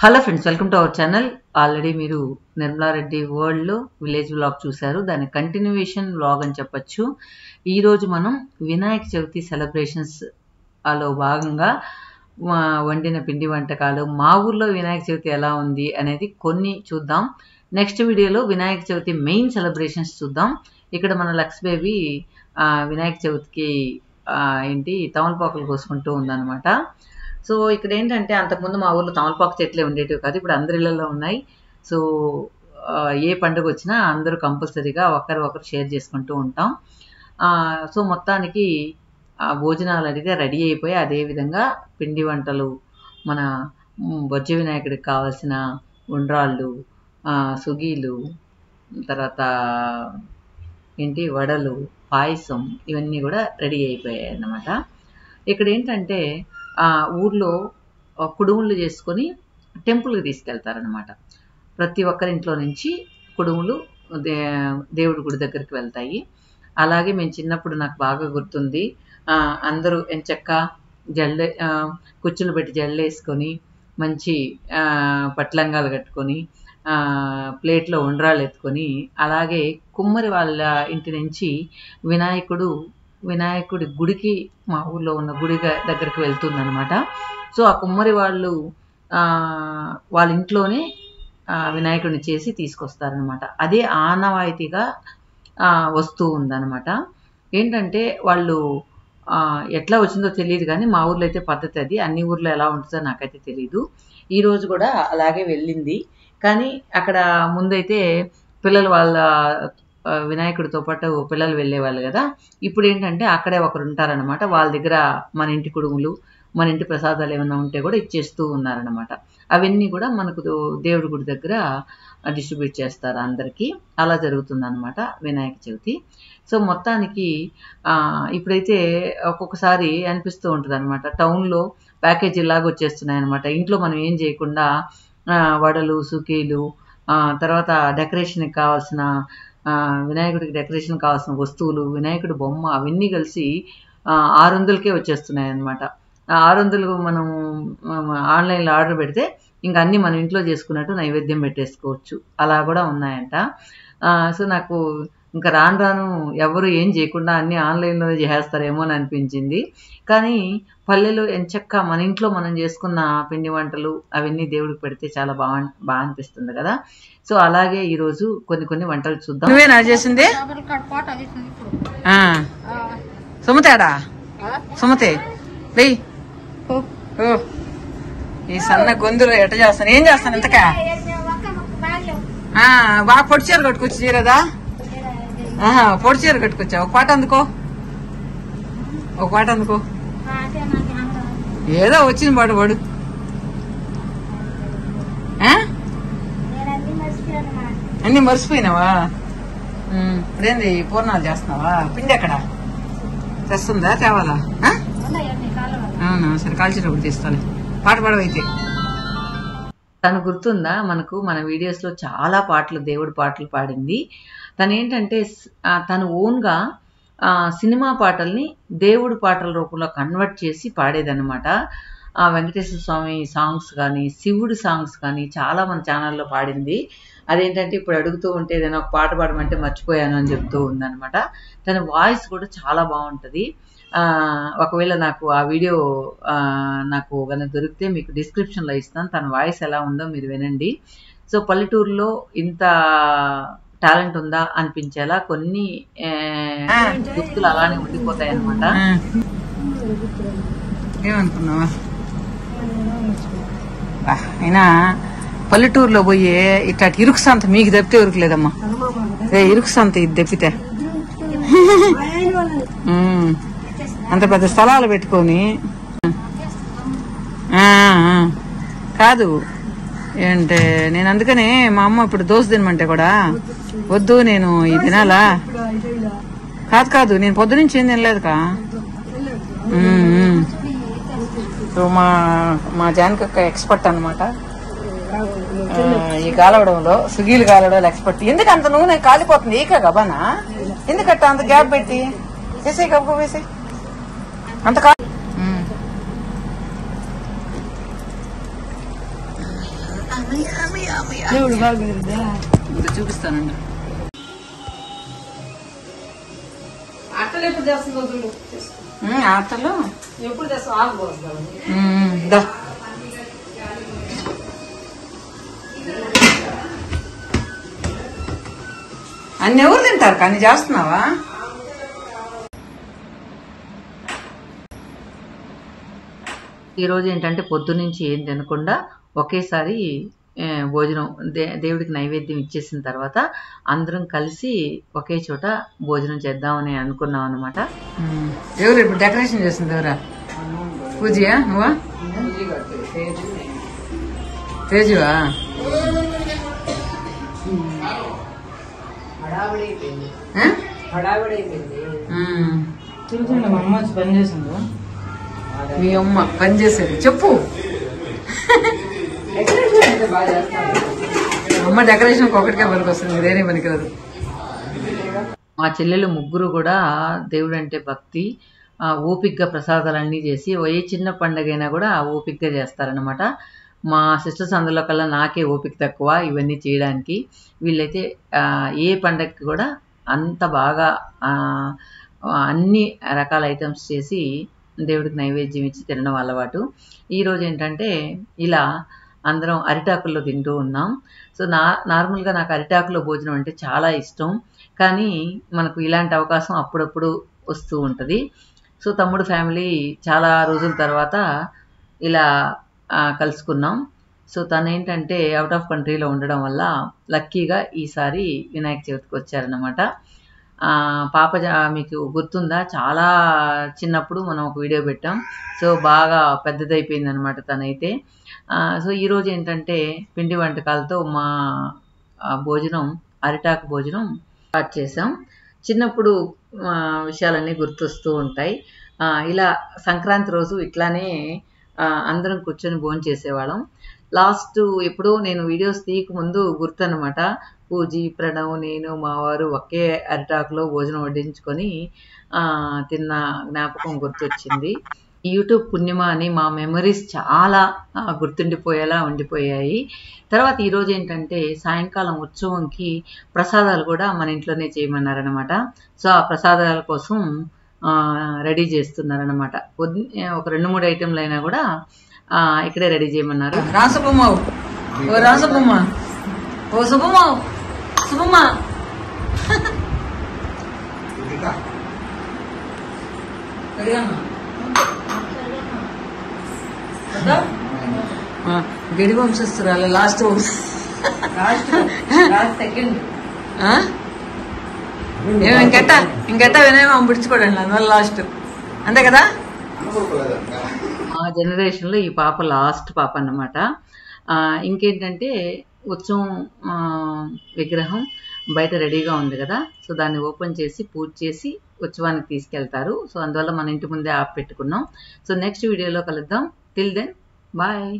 Hello friends, welcome to our channel. Already మీరు Nirmala Reddy world లో village vlog చూశారు. దాని కంటిన్యూయేషన్ వ్లాగ్ అని చెప్పొచ్చు. ఈ రోజు మనం వినాయక చవితి సెలబ్రేషన్స్ లో భాగంగా వండిన పిండి వంటకాలు, మా ఊర్లో వినాయక చవితి ఎలా ఉంది అనేది కొన్ని చూద్దాం. నెక్స్ట్ వీడియోలో వినాయక చవితి మెయిన్ సెలబ్రేషన్స్ చూద్దాం. ఇక్కడ మన లక్స్ బేబీ వినాయక చవితికి తమలపాకులు కోసుకుంటూ ఉందన్నమాట. సో ఇక్కడ ఏంటంటే అంతకుముందు మా ఊర్లో తమలపాకు చెట్లే ఉండేటివి కాదు, ఇప్పుడు అందరి ఇళ్లలో ఉన్నాయి. సో ఏ పండుగ వచ్చినా అందరూ కంపల్సరీగా ఒకరు షేర్ చేసుకుంటూ ఉంటాం. సో మొత్తానికి భోజనాలు అడిగితే రెడీ అయిపోయి, అదేవిధంగా పిండి వంటలు, మన బొజ్జ వినాయకుడికి కావాల్సిన ఉండ్రాళ్ళు, సుగీలు, తర్వాత వడలు, పాయసం, ఇవన్నీ కూడా రెడీ అయిపోయాయి అన్నమాట. ఇక్కడ ఏంటంటే ఊర్లో కుడుములు చేసుకొని టెంపుల్కి తీసుకెళ్తారనమాట. ప్రతి ఒక్కరింట్లో నుంచి కుడుములు దేవుడి గుడి దగ్గరికి వెళ్తాయి. అలాగే మేము చిన్నప్పుడు నాకు బాగా గుర్తుంది, అందరూ ఎంచక్క కుచ్చులు పెట్టి జల్లేసుకొని, మంచి పట్లంగాలు కట్టుకొని, ప్లేట్లో ఉండ్రాళ్ళు ఎత్తుకొని, అలాగే కుమ్మరి వాళ్ళ ఇంటి నుంచి వినాయకుడి గుడికి, మా ఊర్లో ఉన్న గుడి దగ్గరికి వెళ్తుందనమాట. సో ఆ కుమ్మరి వాళ్ళు వాళ్ళ ఇంట్లోనే వినాయకుడిని చేసి తీసుకొస్తారనమాట. అదే ఆనవాయితీగా వస్తూ ఉందన్నమాట. ఏంటంటే వాళ్ళు ఎట్లా వచ్చిందో తెలియదు, కానీ మా ఊర్లో అయితే పద్ధతి అది. అన్ని ఊర్లో ఎలా ఉంటుందో నాకైతే తెలియదు. ఈరోజు కూడా అలాగే వెళ్ళింది. కానీ అక్కడ ముందైతే పిల్లలు వాళ్ళ వినాయకుడితో పాటు పిల్లలు వెళ్ళేవాళ్ళు కదా. ఇప్పుడు ఏంటంటే అక్కడే ఒకరు ఉంటారనమాట. వాళ్ళ దగ్గర మన ఇంటి కుడుములు, మన ఇంటి ప్రసాదాలు ఏమైనా ఉంటే కూడా ఇచ్చేస్తూ ఉన్నారనమాట. అవన్నీ కూడా మనకు దేవుడి గుడి దగ్గర డిస్ట్రిబ్యూట్ చేస్తారు అందరికీ. అలా జరుగుతుందన్నమాట వినాయక చవితి. సో మొత్తానికి ఇప్పుడైతే ఒక్కొక్కసారి అనిపిస్తూ ఉంటుంది అనమాట, టౌన్లో ప్యాకేజీ లాగా వచ్చేస్తున్నాయి అనమాట. ఇంట్లో మనం ఏం చేయకుండా వడలు, సుకీలు, తర్వాత డెకరేషన్కి కావాల్సిన వినాయకుడికి డెకరేషన్ కావాల్సిన వస్తువులు, వినాయకుడి బొమ్మ, అవన్నీ కలిసి 600కే వచ్చేస్తున్నాయి అనమాట. 600 మనం ఆన్లైన్లో ఆర్డర్ పెడితే ఇంకా అన్నీ మనం ఇంట్లో చేసుకున్నట్టు నైవేద్యం పెట్టేసుకోవచ్చు. అలా కూడా ఉన్నాయంట. సో నాకు ఇంకా రాను ఎవరు ఏం చేయకుండా అన్నీ ఆన్లైన్లో చేసేస్తారేమో అని అనిపించింది. కానీ పల్లెలో ఎంచక్క మన ఇంట్లో మనం చేసుకున్న పిండి వంటలు అవన్నీ దేవుడికి పెడితే చాలా బాగా అనిపిస్తుంది కదా. సో అలాగే ఈరోజు కొన్ని వంటలు చూద్దాం. నువ్వేనా చేసింది? సుమతేడా? సుమతే వెయ్యి. ఈ సన్న గొంతులు ఎట్ట చేస్తాను, ఏం చేస్తాను ఇంతకా? బాగా పొడి చీర కట్టుకొచ్చి చీరదా? పొడి చీర కట్టుకొచ్చా. ఒక పాట అందుకో, ఒక పాట అందుకో. ఏదో వచ్చిన పాట పడు. అన్ని మర్చిపోయినావా? ఇప్పుడేంది పూర్ణాలు చేస్తున్నావా? పిండి ఎక్కడ తెస్తుందా? తేవాలా? అవునా, సరే కాల్చేటప్పుడు తీస్తాను. పాట పాడవైతే. తను గుర్తుందా, మన వీడియోస్ లో చాలా పాటలు, దేవుడి పాటలు పాడింది. తను ఏంటంటే తను ఓన్ గా సినిమా పాటల్ని దేవుడి పాటల రూపంలో కన్వర్ట్ చేసి పాడేదన్నమాట. వెంకటేశ్వర స్వామి సాంగ్స్ కానీ, శివుడి సాంగ్స్ కానీ చాలా మన ఛానల్లో పాడింది. అదేంటంటే ఇప్పుడు అడుగుతూ ఉంటే ఏదైనా ఒక పాట పాడమంటే మర్చిపోయాను అని చెప్తూ ఉందన్నమాట. తన వాయిస్ కూడా చాలా బాగుంటుంది. ఒకవేళ నాకు ఆ వీడియో నాకు కనుక దొరికితే మీకు డిస్క్రిప్షన్లో ఇస్తాను. తన వాయిస్ ఎలా ఉందో మీరు వినండి. సో పల్లెటూరులో ఇంత టాలెంట్ ఉందా అనిపించేలా కొన్ని గుర్తులు అలానే ఉండిపోతాయి అన్నమాట. ఏమనుకున్నావా? అయినా పల్లెటూరులో పోయి ఇట్లాంటి ఇరుకు సంత మీకు తప్పితే ఉరుకులేదమ్మా. ఇరుకు సంత ఇది తప్పితే అంత పెద్ద స్థలాలు పెట్టుకొని కాదు ఏంటే. నేను అందుకనే మా అమ్మ ఇప్పుడు దోశ తినమంటే కూడా వద్దు, నేను ఇది తినాలా. కాదు నేను పొద్దునుంచి ఏం తినలేదుకా. సో మా జానకక్క ఎక్స్పర్ట్ అనమాట ఈ గాలవడంలో, సుగీలు గాలవడంలో ఎక్స్పర్ట్. ఎందుకంత నూనె కాలిపోతుంది? ఏక గబానా ఎందుకట్ట అంత గ్యాప్ పెట్టి వేసే గబ్బు వేసే అంత ఇంకా చూపిస్తానండి. అట్టలు ఎప్పుడు చేస్తుందో చూడు. ఆటలు ఎప్పుడు చేస్తాం ఆకుపోస్తాం. అన్ని ఎవరు తింటారు కానీ చేస్తున్నావా? ఈరోజు ఏంటంటే పొద్దునుంచి ఏం తినకుండా ఒకేసారి భోజనం దేవుడికి నైవేద్యం ఇచ్చేసిన తర్వాత అందరం కలిసి ఒకే చోట భోజనం చేద్దామని అనుకున్నాం అనమాట. ఎవరు ఇప్పుడు డెకరేషన్ చేసింది? ఎవరా? పూజయా? నువ్వా? తేజువా? చూసండి మా అమ్మ పని చేసింది. మీ అమ్మ పని చేసేది చెప్పు. అమ్మ డెకరేషన్ ఒకటికే పనికి వస్తుంది, దేని పనికిరాదు. మా చెల్లెలు ముగ్గురు కూడా దేవుడు అంటే భక్తి, ఓపిక్గా ప్రసాదాలన్నీ చేసి ఏ చిన్న పండగ అయినా కూడా ఓపిక్గా చేస్తారనమాట. మా సిస్టర్స్ అందులో కల్లా నాకే ఓపిక తక్కువ ఇవన్నీ చేయడానికి. వీళ్ళైతే ఏ పండగకి కూడా అంత బాగా అన్ని రకాల ఐటమ్స్ చేసి దేవుడికి నైవేద్యం ఇచ్చి తినడం అలవాటు. ఈరోజు ఏంటంటే ఇలా అందరం అరిటాకుల్లో తింటూ ఉన్నాం. సో నార్మల్గా నాకు అరిటాకులో భోజనం అంటే చాలా ఇష్టం, కానీ మనకు ఇలాంటి అవకాశం అప్పుడప్పుడు వస్తూ ఉంటుంది. సో తమ్ముడు ఫ్యామిలీ చాలా రోజుల తర్వాత ఇలా కలుసుకున్నాం. సో తను ఏంటంటే అవుట్ ఆఫ్ కంట్రీలో ఉండడం వల్ల లక్కీగా ఈసారి వినాయక చవితికి వచ్చారనమాట. పాప మీకు గుర్తుందా? చాలా చిన్నప్పుడు మనం ఒక వీడియో పెట్టాం. సో బాగా పెద్దదైపోయింది అనమాట తనైతే. సో ఈరోజు ఏంటంటే పిండి వంటకాలతో మా భోజనం, అరిటాకు భోజనం స్టార్ట్ చేసాం. చిన్నప్పుడు విషయాలన్నీ గుర్తొస్తూ ఉంటాయి. ఇలా సంక్రాంతి రోజు ఇట్లానే అందరం కూర్చొని భోజనం చేసేవాళ్ళం. లాస్ట్ ఎప్పుడో నేను వీడియోస్ తీయక ముందు గుర్తు అనమాట. పూజీ, ప్రణవ్, నేను, మా వారు ఒకే అరిటాకులో భోజనం వడ్డించుకొని తిన్న జ్ఞాపకం గుర్తొచ్చింది. యూట్యూబ్ పుణ్యమా అని మా మెమరీస్ చాలా గుర్తుండిపోయేలా ఉండిపోయాయి. తర్వాత ఈరోజు ఏంటంటే సాయంకాలం ఉత్సవంకి ప్రసాదాలు కూడా మన ఇంట్లోనే చేయమన్నారనమాట. సో ఆ ప్రసాదాల కోసం రెడీ చేస్తున్నారనమాట. ఒక 2-3 ఐటెంలు అయినా కూడా ఇక్కడే రెడీ చేయమన్నారు. రాసబొమ్మ, ఓ రాసబొమ్మ, ఓ శుభమ్మ, శుభమ్మ, గడి వంశస్తురాలు లాస్ట్ సెకండ్ ఇంకెట్టా వినయమో పిడుచుకోడండి అందువల్ల లాస్ట్, అంతే కదా. మా జనరేషన్లో ఈ పాప లాస్ట్ పాప అన్నమాట. ఇంకేంటంటే ఉత్సవం విగ్రహం బయట రెడీగా ఉంది కదా. సో దాన్ని ఓపెన్ చేసి పూజ చేసి ఉత్సవానికి తీసుకెళ్తారు. సో అందువల్ల మన ఇంటి ముందే ఆప్ పెట్టుకున్నాం. సో నెక్స్ట్ వీడియోలో కలుద్దాం. Till then bye.